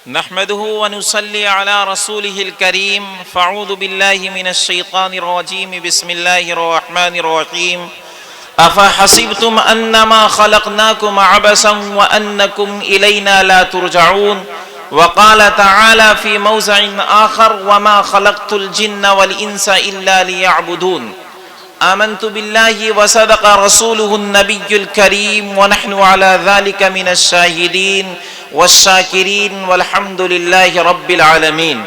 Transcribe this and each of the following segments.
نحمده ونصلي على رسوله الكريم فاعوذ بالله من الشيطان الرجيم بسم الله الرحمن الرحيم أفحسبتم أنما خلقناكم عبثا وأنكم إلينا لا ترجعون وقال تعالى في موضع آخر وما خلقت الجن والإنس إلا ليعبدون آمنت بالله وصدق رسوله النبي الكريم ونحن على ذلك من الشاهدين والشاکرین والحمد للہ رب العالمین۔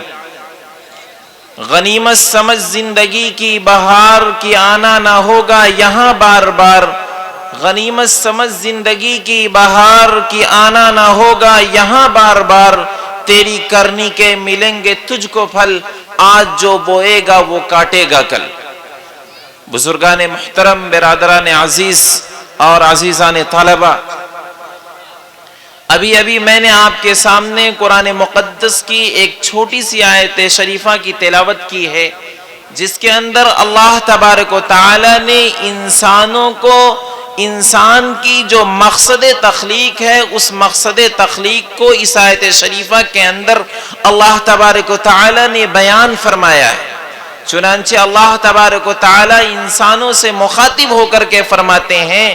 غنیمت سمجھ زندگی کی بہار کی آنا نہ ہوگا یہاں بار بار، غنیمت سمجھ زندگی کی بہار کی آنا نہ ہوگا یہاں بار بار، تیری کرنی کے ملیں گے تجھ کو پھل، آج جو بوئے گا وہ کاٹے گا کل۔ بزرگان محترم، برادران عزیز اور عزیزان طلبہ، ابھی میں نے آپ کے سامنے قرآن مقدس کی ایک چھوٹی سی آیت شریفہ کی تلاوت کی ہے، جس کے اندر اللہ تبارک و تعالی نے انسانوں کو، انسان کی جو مقصد تخلیق ہے اس مقصد تخلیق کو اس آیت شریفہ کے اندر اللہ تبارک و تعالی نے بیان فرمایا ہے۔ چنانچہ اللہ تبارک و تعالی انسانوں سے مخاطب ہو کر کے فرماتے ہیں،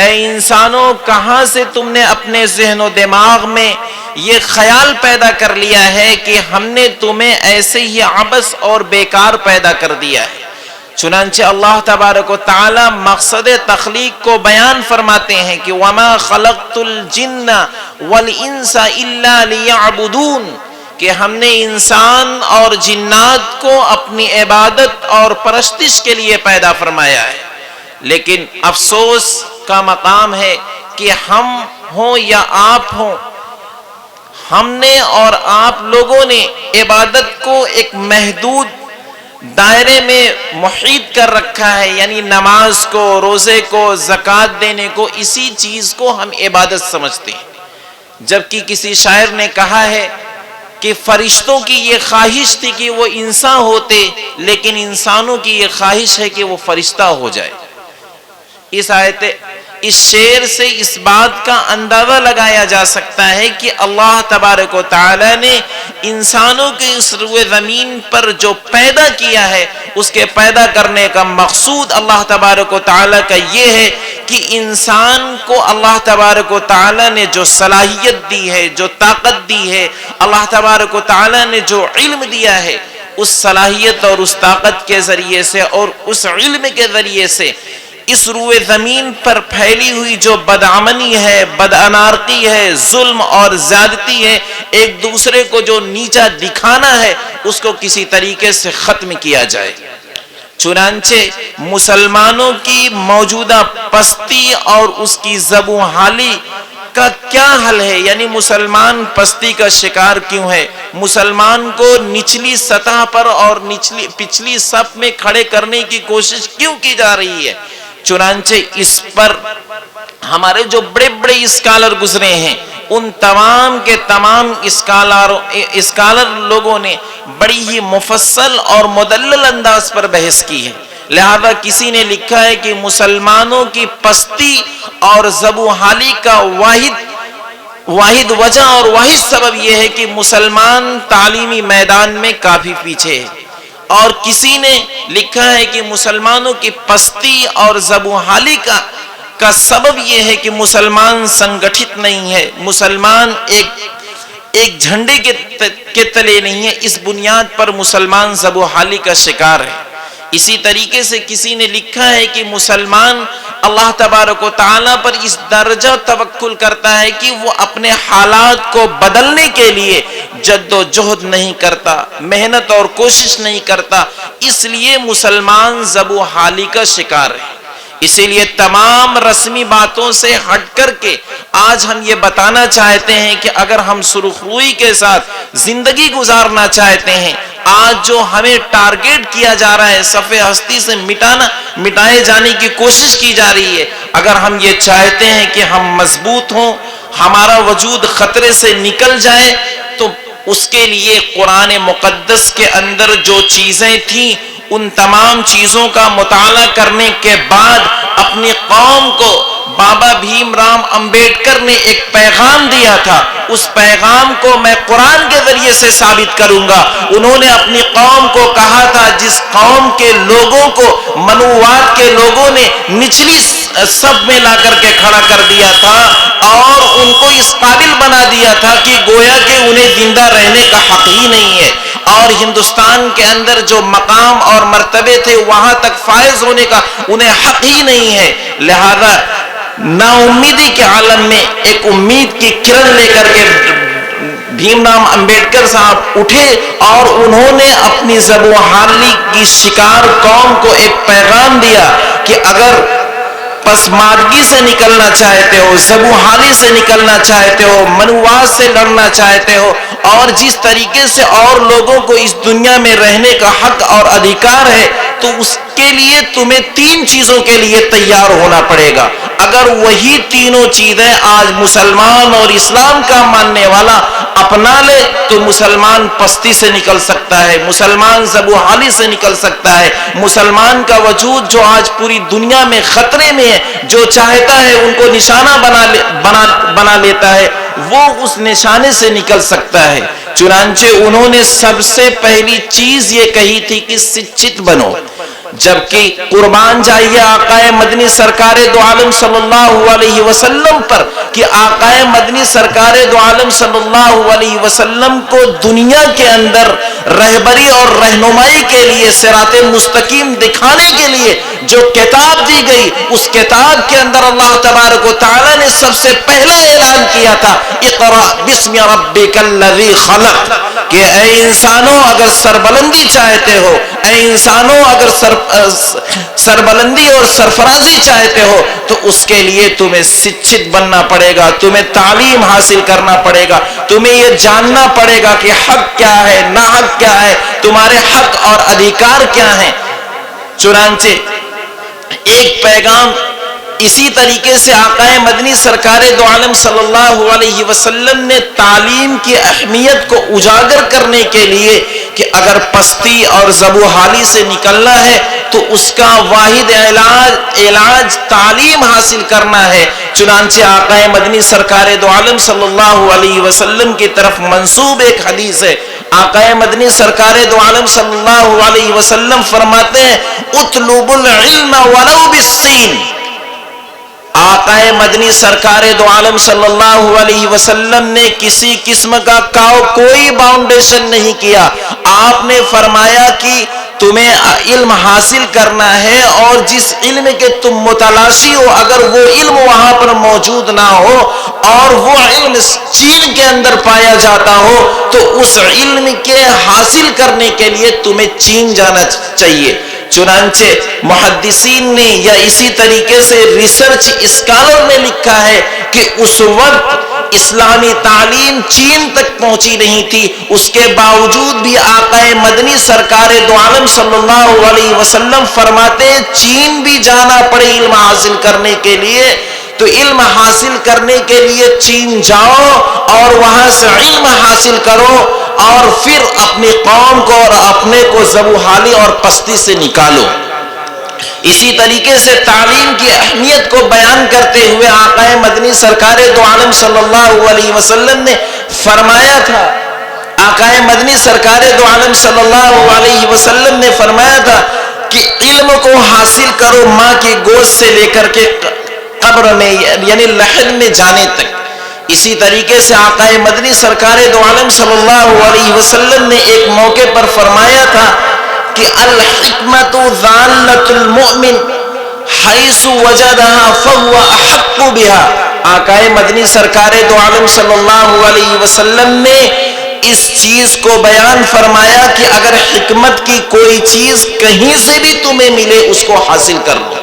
اے انسانوں، کہاں سے تم نے اپنے ذہن و دماغ میں یہ خیال پیدا کر لیا ہے کہ ہم نے تمہیں ایسے ہی عبث اور بیکار پیدا کر دیا ہے۔ چنانچہ اللہ تبارک و تعالی مقصد تخلیق کو بیان فرماتے ہیں کہ وَمَا خَلَقْتُ الْجِنَّ وَالْإِنسَ إِلَّا لِيَعْبُدُونَ، کہ ہم نے انسان اور جنات کو اپنی عبادت اور پرستش کے لیے پیدا فرمایا ہے۔ لیکن افسوس کا مقام ہے کہ ہم ہوں یا آپ ہوں، ہم نے اور آپ لوگوں نے عبادت کو ایک محدود دائرے میں محیط کر رکھا ہے، یعنی نماز کو، روزے کو، زکوٰۃ دینے کو، اسی چیز کو ہم عبادت سمجھتے ہیں۔ جبکہ کسی شاعر نے کہا ہے کہ فرشتوں کی یہ خواہش تھی کہ وہ انسان ہوتے، لیکن انسانوں کی یہ خواہش ہے کہ وہ فرشتہ ہو جائے۔ اس شعر سے اس بات کا اندازہ لگایا جا سکتا ہے کہ اللہ تبارک و تعالی نے انسانوں کے اس روئے زمین پر جو پیدا کیا ہے، اس کے پیدا کرنے کا مقصود اللہ تبارک و تعالی کا یہ ہے کہ انسان کو اللہ تبارک و تعالی نے جو صلاحیت دی ہے، جو طاقت دی ہے، اللہ تبارک و تعالی نے جو علم دیا ہے، اس صلاحیت اور اس طاقت کے ذریعے سے اور اس علم کے ذریعے سے اس روئے زمین پر پھیلی ہوئی جو بدعملی ہے، بدانارکی ہے، ظلم اور زیادتی ہے، ایک دوسرے کو جو نیچا دکھانا ہے، اس کو کسی طریقے سے ختم کیا جائے۔ چنانچہ مسلمانوں کی موجودہ پستی اور اس کی زبونحالی کا کیا حل ہے، یعنی مسلمان پستی کا شکار کیوں ہے؟ مسلمان کو نچلی سطح پر اور پچھلی صف میں کھڑے کرنے کی کوشش کیوں کی جا رہی ہے؟ چنانچہ اس پر ہمارے جو بڑے بڑے اسکالر گزرے ہیں، ان تمام کے تمام اسکالر لوگوں نے بڑی ہی مفصل اور مدلل انداز پر بحث کی ہے۔ لہذا کسی نے لکھا ہے کہ مسلمانوں کی پستی اور زبونحالی کا واحد وجہ اور واحد سبب یہ ہے کہ مسلمان تعلیمی میدان میں کافی پیچھے ہے، اور کسی نے لکھا ہے کہ مسلمانوں کی پستی اور زبونحالی کا سبب یہ ہے کہ مسلمان سنگٹھت نہیں ہے، مسلمان ایک جھنڈے کے تلے نہیں ہے، اس بنیاد پر مسلمان زبونحالی کا شکار ہے۔ اسی طریقے سے کسی نے لکھا ہے کہ مسلمان اللہ تبارک و تعالیٰ پر اس درجہ توکل کرتا ہے کہ وہ اپنے حالات کو بدلنے کے لیے جد و جہد نہیں کرتا، محنت اور کوشش نہیں کرتا، اس لیے مسلمان زبونحالی کا شکار ہے۔ اسی لیے تمام رسمی باتوں سے ہٹ کر کے آج ہم یہ بتانا چاہتے ہیں کہ اگر ہم سرخروئی کے ساتھ زندگی گزارنا چاہتے ہیں، آج جو ہمیں ٹارگیٹ کیا جا رہا ہے، صفحہ ہستی سے مٹائے جانے کی کوشش کی جا رہی ہے، اگر ہم یہ چاہتے ہیں کہ ہم مضبوط ہوں، ہمارا وجود خطرے سے نکل جائے، تو اس کے لیے قرآن مقدس کے اندر جو چیزیں تھیں، ان تمام چیزوں کا مطالعہ کرنے کے بعد اپنی قوم کو بابا بھیم رام امبیڈکر نے ایک پیغام دیا تھا، اس پیغام کو میں قرآن کے ذریعے سے ثابت کروں گا۔ انہوں نے اپنی قوم کو کہا تھا، جس قوم کے لوگوں کو منوات کے لوگوں نے نچلی صف میں لا کر کے کھڑا کر دیا تھا اور ان کو اس قابل بنا دیا تھا کہ گویا کہ انہیں زندہ رہنے کا حق ہی نہیں ہے، اور ہندوستان کے اندر جو مقام اور مرتبے تھے وہاں تک فائز ہونے کا انہیں حق ہی نہیں ہے۔ لہذا نا امیدی کے عالم میں ایک امید کی کرن لے کر کے بھیم رام امبیڈکر صاحب اٹھے اور انہوں نے اپنی زبوحالی کی شکار قوم کو ایک پیغام دیا کہ اگر پسماندگی سے نکلنا چاہتے ہو، زبوحالی سے نکلنا چاہتے ہو، منوات سے لڑنا چاہتے ہو، اور جس طریقے سے اور لوگوں کو اس دنیا میں رہنے کا حق اور ادھیکار ہے، تو اس کے لیے تمہیں 3 چیزوں کے لیے تیار ہونا پڑے گا۔ اگر وہی تینوں چیزیں آج مسلمان اور اسلام کا ماننے والا اپنا لے تو مسلمان پستی سے نکل سکتا ہے، مسلمان زبوحالی سے نکل سکتا ہے، مسلمان کا وجود جو آج پوری دنیا میں خطرے میں ہے، جو چاہتا ہے ان کو نشانہ بنا لیتا ہے، وہ اس نشانے سے نکل سکتا ہے۔ چنانچہ انہوں نے سب سے پہلی چیز یہ کہی تھی کہ سچت بنو، جبکہ قربان جائیے آقا مدنی سرکار دو عالم صلی اللہ علیہ وسلم پر کہ آقا مدنی سرکار دو عالم صلی اللہ علیہ وسلم کو دنیا کے اندر رہبری اور رہنمائی کے لیے، صراط مستقیم دکھانے کے لیے جو کتاب دی گئی، اس کتاب کے اندر اللہ تبارک و تعالی نے سب سے پہلا اعلان کیا تھا، اقرأ بسم ربک الذی خلق، کہ اے انسانوں اگر سربلندی چاہتے ہو، اے انسانوں اگر سربلندی اور سرفرازی چاہتے ہو تو اس کے لیے تمہیں سچت بننا پڑے گا، تمہیں تعلیم حاصل کرنا پڑے گا، تمہیں یہ جاننا پڑے گا کہ حق کیا ہے، ناحق کیا ہے، تمہارے حق اور ادھیکار کیا ہیں۔ چنانچہ ایک پیغام اسی طریقے سے آقا مدنی سرکار دو عالم صلی اللہ علیہ وسلم نے تعلیم کی اہمیت کو اجاگر کرنے کے لیے کہ اگر پستی اور زبوحالی سے نکلنا ہے تو اس کا واحد علاج تعلیم حاصل کرنا ہے۔ چنانچہ آقا مدنی سرکار دو عالم صلی اللہ علیہ وسلم کی طرف منسوب ایک حدیث ہے، آقا مدنی سرکار دو عالم صلی اللہ علیہ وسلم فرماتے ہیں اطلب العلم ولو بالصین۔ آقا مدنی سرکار دو عالم صلی اللہ علیہ وسلم نے کسی قسم کا کوئی باؤنڈیشن نہیں کیا، آپ نے فرمایا کہ تمہیں علم حاصل کرنا ہے اور جس علم کے تم متلاشی ہو اگر وہ علم وہاں پر موجود نہ ہو اور وہ علم چین کے اندر پایا جاتا ہو تو اس علم کے حاصل کرنے کے لیے تمہیں چین جانا چاہیے۔ چنانچہ محدثین نے یا اسی طریقے سے ریسرچ اسکالر نے لکھا ہے کہ اس وقت اسلامی تعلیم چین تک پہنچی نہیں تھی، اس کے باوجود بھی آقا مدنی سرکار دو عالم صلی اللہ علیہ وسلم فرماتے چین بھی جانا پڑے علم حاصل کرنے کے لیے تو علم حاصل کرنے کے لیے چین جاؤ اور وہاں سے علم حاصل کرو اور پھر اپنی قوم کو اور اپنے کو زبوحالی اور پستی سے نکالو۔ اسی طریقے سے تعلیم کی اہمیت کو بیان کرتے ہوئے آقا مدنی سرکار دو عالم صلی اللہ علیہ وسلم نے فرمایا تھا، آقا مدنی سرکار دو عالم صلی اللہ علیہ وسلم نے فرمایا تھا کہ علم کو حاصل کرو ماں کی گود سے لے کر کے قبر میں یعنی لحد میں جانے تک۔ اسی طریقے سے آقا مدنی سرکار دو عالم صلی اللہ علیہ وسلم نے ایک موقع پر فرمایا تھا کہ الحکمت ضالۃ المؤمن حیث وجدها فهو احق بها۔ آقا مدنی سرکار دو عالم صلی اللہ علیہ وسلم نے اس چیز کو بیان فرمایا کہ اگر حکمت کی کوئی چیز کہیں سے بھی تمہیں ملے اس کو حاصل کر لو،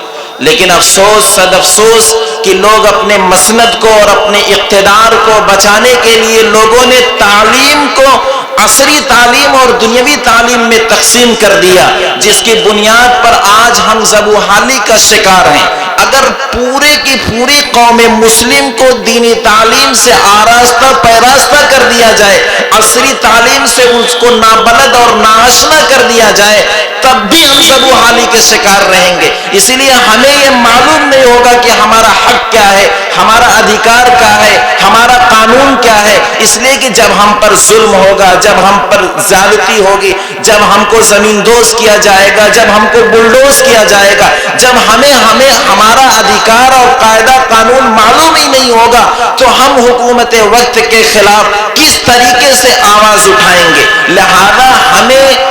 لیکن افسوس صد افسوس کہ لوگ اپنے مسند کو اور اپنے اقتدار کو بچانے کے لیے لوگوں نے تعلیم کو عصری تعلیم اور دنیاوی تعلیم میں تقسیم کر دیا، جس کی بنیاد پر آج ہم زبوحالی کا شکار ہیں۔ اگر پورے کی پوری قوم مسلم کو دینی تعلیم سے آراستہ پیراستہ کر دیا جائے، عصری تعلیم سے اس کو نابلد اور ناآشنا کر دیا جائے، تب بھی ہم زبوحالی کے شکار رہیں گے۔ اسی لیے ہمیں یہ معلوم نہیں ہوگا کہ ہمارا حق کیا ہے, ہمارا ادھیکار کیا ہے, ہمارا قانون کیا ہے. اس لیے کہ جب ہم پر ظلم ہوگا, جب ہم پر زیادتی ہوگی, جب ہم کو زمین دوز کیا جائے گا, جب ہم کو بلڈوز کیا جائے گا, جب ہمیں ہمارا ادھیکار اور قاعدہ قانون معلوم ہی نہیں ہوگا, تو ہم حکومت وقت کے خلاف کس طریقے سے آواز اٹھائیں گے. لہذا ہمیں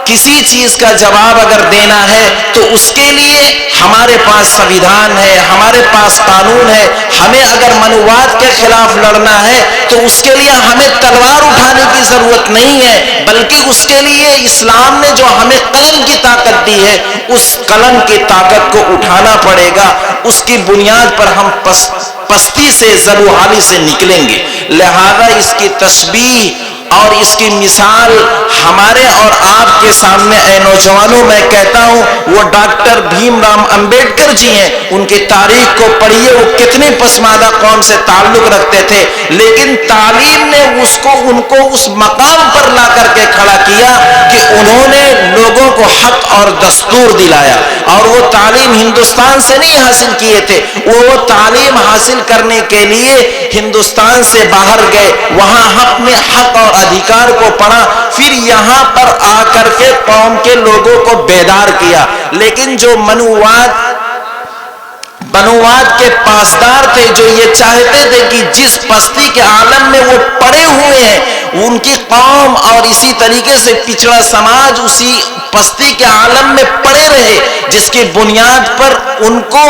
کسی چیز کا جواب اگر دینا ہے تو اس کے لیے ہمارے پاس سویدھان ہے, ہمارے پاس قانون ہے. ہمیں اگر منوواد کے خلاف لڑنا ہے تو اس کے لیے ہمیں تلوار اٹھانے کی ضرورت نہیں ہے, بلکہ اس کے لیے اسلام نے جو ہمیں قلم کی طاقت دی ہے, اس قلم کی طاقت کو اٹھانا پڑے گا. اس کی بنیاد پر ہم پستی سے, زبوحالی سے نکلیں گے. لہذا اس کی تشبیہ اور اس کی مثال ہمارے اور آپ کے سامنے اے نوجوانوں میں کہتا ہوں, وہ ڈاکٹر بھیم رام امبیڈکر جی ہیں. ان کی تاریخ کو پڑھیے, وہ کتنے پسماندہ قوم سے تعلق رکھتے تھے, لیکن تعلیم نے ان کو اس مقام پر لا کر کے کھڑا کیا کہ انہوں نے لوگوں کو حق اور دستور دلایا. اور وہ تعلیم ہندوستان سے نہیں حاصل کیے تھے, وہ تعلیم حاصل کرنے کے لیے ہندوستان سے باہر گئے, وہاں حق اور ادھیکار کو پڑھا, پھر یہاں پر آ کر کے قوم کے لوگوں کو بیدار کیا. لیکن جو بنوواد کے پاسدار تھے, جو یہ چاہتے تھے کہ جس پستی کے عالم میں وہ پڑے ہوئے ہیں, ان کی قوم اور اسی طریقے سے پچھڑا سماج اسی پستی کے عالم میں پڑے رہے, جس کی بنیاد پر ان کو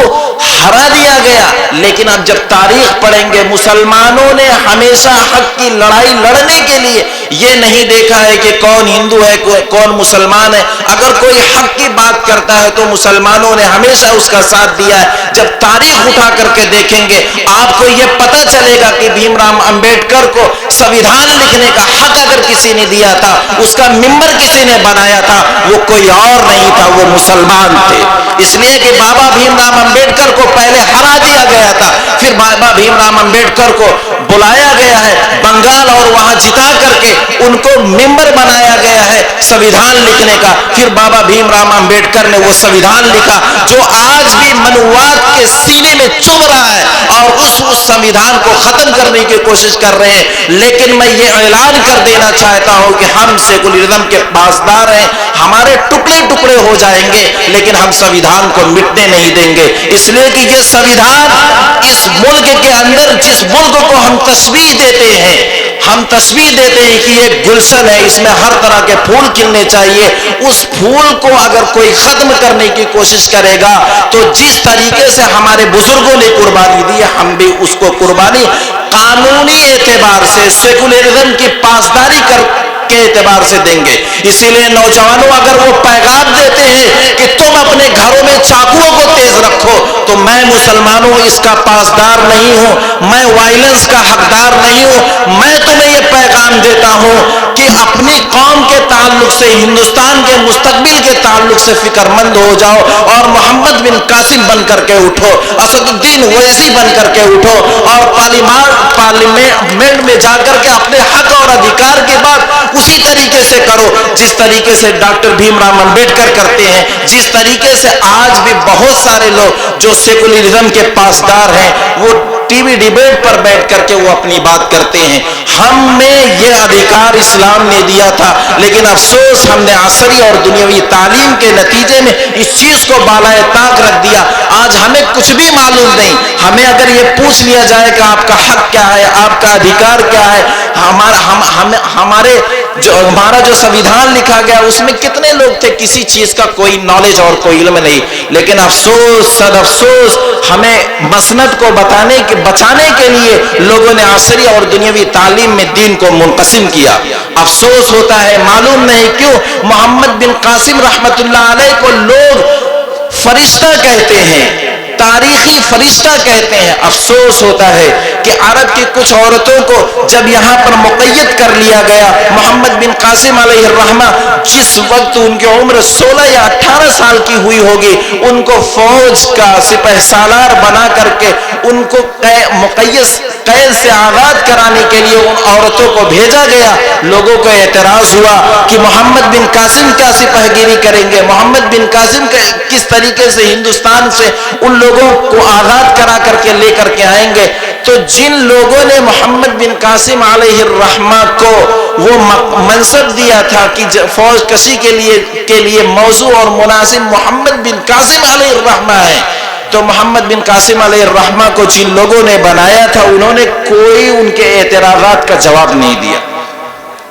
ہرا دیا گیا. لیکن اب جب تاریخ پڑھیں گے, مسلمانوں نے ہمیشہ حق کی لڑائی لڑنے کے لیے یہ نہیں دیکھا ہے کہ کون ہندو ہے, کون مسلمان ہے. اگر کوئی حق کی بات کرتا ہے تو مسلمانوں نے ہمیشہ اس کا ساتھ دیا ہے. جب تاریخ اٹھا کر کے دیکھیں گے, آپ کو یہ پتہ چلے گا کہ بھیم رام امبیڈکر کو سویدھان لکھنے کا حق اگر کسی نے دیا تھا, اس کا ممبر کسی نے بنایا تھا, وہ کوئی اور نہیں تھا, وہ مسلمان تھے. اس لیے کہ بابا بھیم رام امبیڈکر کو پہلے ہرا دیا گیا تھا, پھر بابا بھیم رام امبیڈکر کو بلایا گیا ہے بنگال اور وہاں جتا کر کے ان کو ممبر بنایا گیا ہے سویدھان لکھنے کا. پھر بابا بھیم رام امبیڈکر نے وہ سویدھان لکھا جو آج بھی منوواد کے سینے میں چبھ رہا ہے, اور اس سویدھان کو ختم کرنے کی کوشش کر رہے ہیں. لیکن میں یہ اعلان کر دینا چاہتا ہوں کہ ہم سیکولرزم کے پاسدار ہیں, ہمارے ٹکڑے ٹکڑے ہو جائیں گے لیکن ہم سویدھان کو مٹنے نہیں دیں گے. اس لیے کہ یہ سویدھان اس ملک کے اندر, جس ملک کو ہم تشبیہ دیتے ہیں, ہم تشبیہ دیتے ہیں کہ یہ گلشن ہے, اس میں ہر طرح کے پھول کھلنے چاہیے, اس پھول کو اگر کوئی ختم کرنے کی کوشش کرے گا تو جس طریقے سے ہمارے بزرگوں نے قربانی دی, ہم بھی اس کو قربانی قانونی اعتبار سے, سیکولرزم کی پاسداری کے اعتبار سے دیں گے. اسی لیے نوجوانوں, اگر وہ پیغام دیتے ہیں کہ تم اپنے گھروں میں چاقوؤں کو تیز رکھو, تو میں مسلمانوں اس کا پاسدار نہیں ہوں, میں وائلنس کا حقدار نہیں ہوں. میں تمہیں یہ پیغام دیتا ہوں کہ اپنی قوم کے تعلق سے, ہندوستان کے مستقبل کے تعلق سے فکر مند ہو جاؤ, اور محمد بن قاسم بن کر کے اٹھو, اسد الدین اویسی بن کر کے اٹھو, اور پارلیمنٹ میں جا کر کے اپنے حق اور ادھیکار کی بات اسی طریقے سے کرو جس طریقے سے ڈاکٹر بھیم رام امبیڈکر کرتے ہیں, جس طریقے سے آج بھی بہت سارے لوگ جو سیکولرزم کے پاسدار ہیں وہ ٹی وی ڈیبیٹ پر بیٹھ کر کے وہ اپنی بات کرتے ہیں. ہمیں یہ ادھیکار اسلام نے دیا تھا, لیکن افسوس ہم نے عصری اور دنیاوی تعلیم کے نتیجے میں اس چیز کو بالائے طاق رکھ دیا. آج ہمیں کچھ بھی معلوم نہیں. ہمیں اگر یہ پوچھ لیا جائے کہ آپ کا حق کیا ہے, آپ کا ادھیکار کیا ہے, ہمارا جو سویدھان لکھا گیا اس میں کتنے لوگ تھے, کسی چیز کا کوئی نالج اور کوئی علم نہیں. لیکن افسوس, صد افسوس, ہمیں مسند کو بچانے کے لیے لوگوں نے عصری اور دنیاوی تعلیم میں دین کو منقسم کیا. افسوس ہوتا ہے, معلوم نہیں کیوں محمد بن قاسم رحمت اللہ علیہ کو لوگ فرشتہ کہتے ہیں, تاریخی فرشتہ کہتے ہیں. افسوس ہوتا ہے کہ عرب کی کچھ عورتوں کو جب یہاں پر مقید کر لیا گیا, محمد بن قاسم علیہ الرحمہ جس وقت ان کی عمر 16 یا 18 سال کی ہوئی ہوگی, ان کو فوج کا سپہ سالار بنا کر کے ان کو مقید قید سے آزاد کرانے کے لیے ان عورتوں کو بھیجا گیا، لوگوں کو اعتراض ہوا کہ محمد بن قاسم کیا سپاہگیری کریں گے، محمد بن قاسم کس طریقے سے ہندوستان سے ان لوگوں کو آزاد کرا کر کے لے کر کے آئیں گے۔ تو جن لوگوں نے محمد بن قاسم علیہ الرحمہ کو وہ منصب دیا تھا کہ فوج کشی کے لیے موضوع اور مناسب محمد بن قاسم علیہ الرحمہ ہے، تو محمد بن قاسم علیہ الرحمہ کو جن لوگوں نے بنایا تھا انہوں نے کوئی ان کے اعتراضات کا جواب نہیں دیا،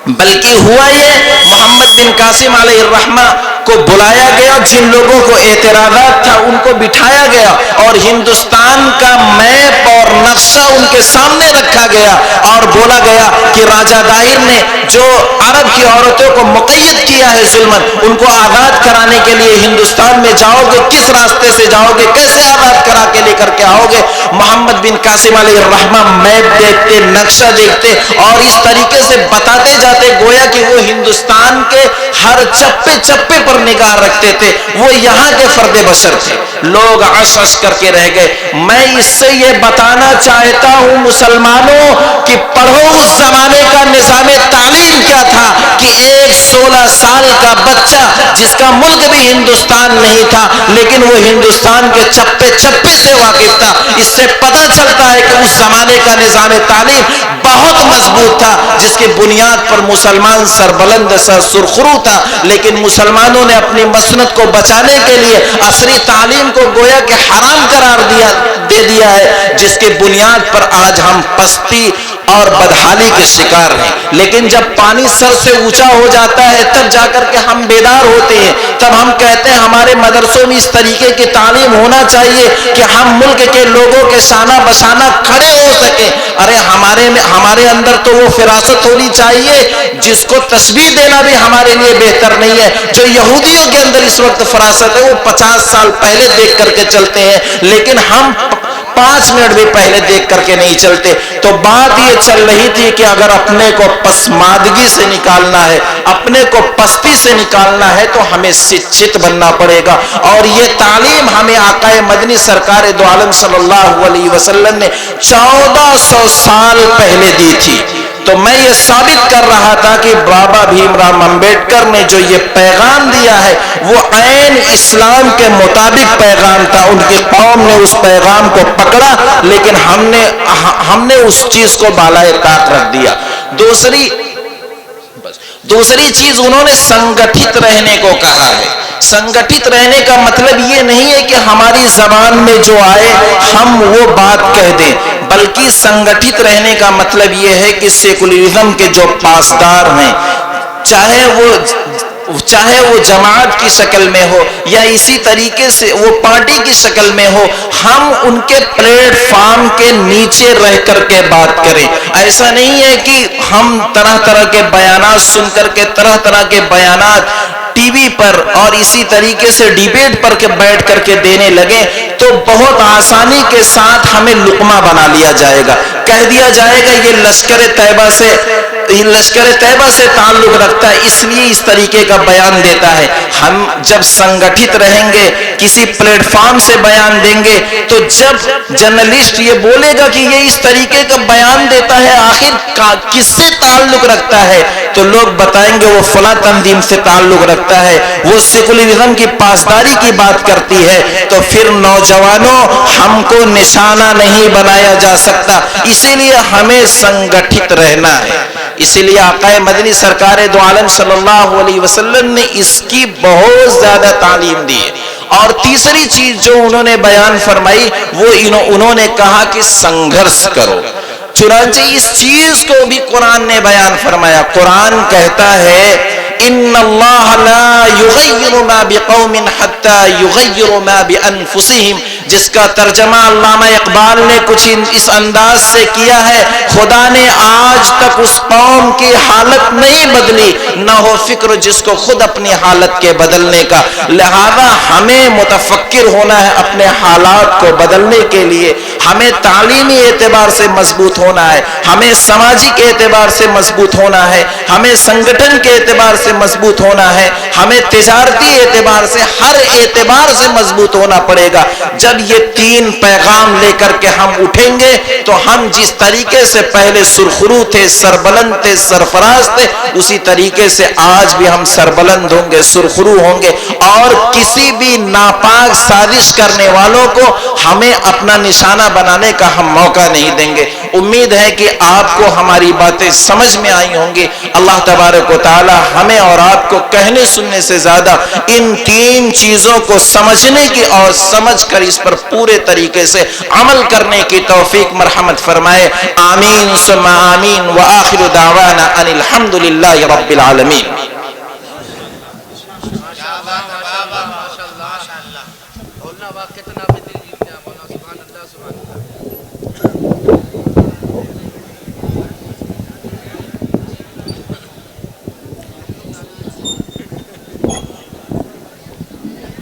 بلکہ ہوا یہ محمد بن قاسم علیہ الرحمہ کو بلایا گیا، جن لوگوں کو اعتراضات تھا ان کو بٹھایا گیا اور ہندوستان کا میپ اور نقشہ ان کے سامنے رکھا گیا اور بولا گیا کہ راجہ دائر نے جو عرب کی عورتوں کو مقید کیا ہے ظلمن، ان کو آزاد کرانے کے لیے ہندوستان میں جاؤ گے، کس راستے سے جاؤ گے، کیسے آزاد کرا کے لے کر کے آؤ گے۔ محمد بن قاسم علیہ الرحمہ میپ دیکھتے، نقشہ دیکھتے اور اس طریقے سے بتاتے جاتے گویا کہ وہ ہندوستان کے ہر چپے چپے پر نگاہ رکھتے تھے، وہ یہاں کے فرد بشر تھے۔ لوگ عش عش کر کے رہ گئے۔ میں اس سے یہ بتانا چاہتا ہوں مسلمانوں کہ پڑھو اس زمانے کا نظام تعلیم کیا تھا کہ ایک 16 سال کا بچہ جس کا ملک بھی ہندوستان نہیں تھا لیکن وہ ہندوستان کے چپے چپے سے واقف تھا۔ اس سے پتہ چلتا ہے کہ اس زمانے کا نظام تعلیم بہت مضبوط تھا، جس کی بنیاد پر مسلمان سربلند سرخرو تھا، لیکن مسلمانوں نے اپنی مسنت کو بچانے کے لیے عصری تعلیم کو گویا کہ حرام قرار دے دیا ہے، جس کی بنیاد پر آج ہم پستی اور بدحالی کے شکار ہیں۔ لیکن جب پانی سر سے اونچا ہو جاتا ہے تب جا کر کے ہم بیدار ہوتے ہیں، تب ہم کہتے ہیں ہمارے مدرسوں میں اس طریقے کی تعلیم ہونا چاہیے کہ ہم ملک کے لوگوں کے شانہ بشانہ کھڑے ہو سکیں۔ ارے ہمارے اندر تو وہ فراست ہونی چاہیے جس کو تشبیہ دینا بھی ہمارے لیے بہتر نہیں ہے۔ جو یہودیوں کے اندر اس وقت فراست ہے وہ 50 سال پہلے دیکھ کر کے چلتے ہیں، لیکن ہم 5 منٹ بھی پہلے دیکھ کر کے نہیں چلتے۔ تو بات یہ چل رہی تھی کہ اگر اپنے کو پسماندگی سے نکالنا ہے، اپنے کو پستی سے نکالنا ہے تو ہمیں شکست بننا پڑے گا، اور یہ تعلیم ہمیں آقا مدنی سرکار دو عالم صلی اللہ علیہ وسلم نے 1400 سال پہلے دی تھی۔ تو میں یہ ثابت کر رہا تھا کہ بابا بھیم راؤ امبیڈکر نے جو یہ پیغام دیا ہے وہ عین اسلام کے مطابق پیغام تھا۔ ان کی قوم نے اس پیغام کو پکڑا لیکن ہم نے اس چیز کو بالائے طاق رکھ دیا۔ دوسری چیز انہوں نے سنگٹھت رہنے کو کہا ہے۔ سنگٹھت رہنے کا مطلب یہ نہیں ہے کہ ہماری زبان میں جو آئے ہم وہ بات کہہ دیں، بلکہ سنگٹھت رہنے کا مطلب یہ ہے کہ سیکولرزم کے جو پاسدار ہیں، چاہے وہ جماعت کی شکل میں ہو یا اسی طریقے سے وہ پارٹی کی شکل میں ہو، ہم ان کے پلیٹ فارم کے نیچے رہ کر کے بات کریں۔ ایسا نہیں ہے کہ ہم طرح طرح کے بیانات سن کر کے طرح طرح کے بیانات ٹی وی پر اور اسی طریقے سے ڈیبیٹ پر کے بیٹھ کر کے دینے لگے تو بہت آسانی کے ساتھ ہمیں لقمہ بنا لیا جائے گا، کہہ دیا جائے گا یہ لشکر طیبہ سے تعلق رکھتا ہے اس لیے اس طریقے کا بیان دیتا ہے۔ ہم جب سنگٹھت رہیں گے، کسی پلیٹ فارم سے بیان دیں گے، تو جب جرنلسٹ یہ بولے گا کہ یہ اس طریقے کا بیان دیتا ہے آخر کس سے تعلق رکھتا ہے، تو لوگ بتائیں گے وہ فلاں تنظیم سے تعلق رکھتا ہے، وہ سیکولرزم کی پاسداری کی بات کرتی ہے۔ تو پھر نوجوانوں ہم کو نشانہ نہیں بنایا جا سکتا، اسی لیے ہمیں سنگٹھت رہنا ہے۔ اسی لیے آقا مدنی سرکار دو عالم صلی اللہ علیہ وسلم نے اس کی بہت زیادہ تعلیم دی ہے۔ اور تیسری چیز جو انہوں نے بیان فرمائی وہ انہوں نے کہا کہ سنگھرش کرو۔ چنانچہ اس چیز کو بھی قرآن نے بیان فرمایا۔ قرآن کہتا ہے ان اللہ لا یغیر ما بقوم حتی یغیر ما بانفسہم، جس کا ترجمہ علامہ اقبال نے کچھ اس انداز سے کیا ہے، خدا نے آج تک اس قوم کی حالت نہیں بدلی، نہ ہو فکر جس کو خود اپنی حالت کے بدلنے کا۔ لہذا ہمیں متفکر ہونا ہے اپنے حالات کو بدلنے کے لیے، ہمیں تعلیمی اعتبار سے مضبوط ہونا ہے، ہمیں سماجی کے اعتبار سے مضبوط ہونا ہے، ہمیں سنگٹھن کے اعتبار سے مضبوط ہونا ہے، ہمیں تجارتی اعتبار سے ہر اعتبار سے مضبوط ہونا پڑے گا۔ جب جب یہ تین پیغام لے کر کے ہم اٹھیں گے تو ہم جس طریقے سے پہلے سرخرو تھے، سربلند تھے، سرفراز تھے، اسی طریقے سے آج بھی ہم سربلند ہوں گے، سرخرو ہوں گے، اور کسی بھی ناپاک سازش کرنے والوں کو ہمیں اپنا نشانہ بنانے کا ہم موقع نہیں دیں گے۔ امید ہے کہ آپ کو ہماری باتیں سمجھ میں آئی ہوں گی۔ اللہ تبارک و تعالی ہمیں اور آپ کو کہنے سننے سے زیادہ ان تین چیزوں کو سمجھنے کی اور سمجھ کر اس پر پورے طریقے سے عمل کرنے کی توفیق مرحمت فرمائے۔ آمین ثم آمین، وآخر دعوانا ان الحمد للہ رب العالمین۔